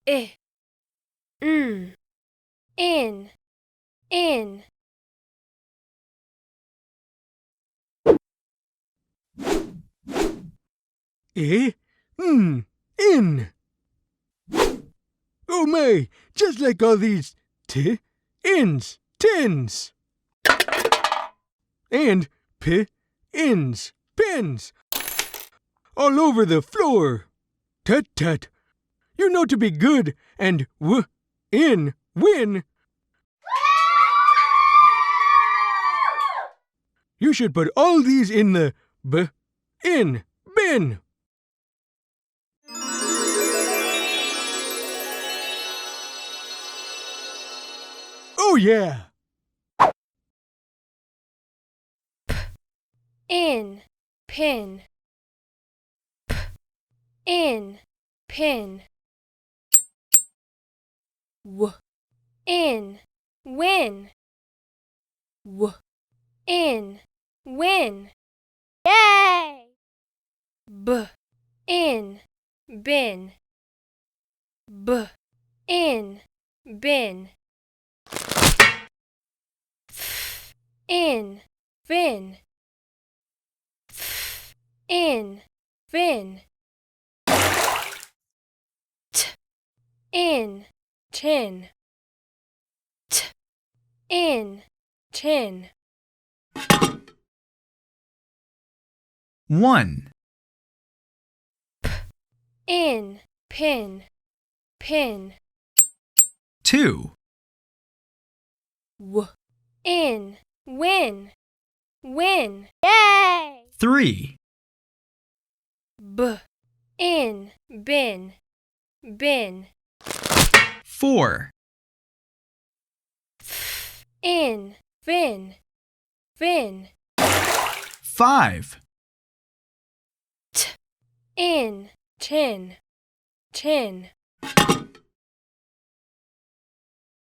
I, in, in. In. Oh my, just like all these ins, tins. And ins, pins. All over the floor. Tut tut. You know to be good and in, win. You should put all these in the in bin. Oh yeah. In, pin. In, pin. In, win. In, win. Yay! In, bin. In, bin. In, fin. In, fin. In, tin. In, tin. 1, In, pin. Pin. 2, In, win. Win. Yay! 3, In, bin. Bin. 4, In, fin. Fin. 5, In, tin. Tin.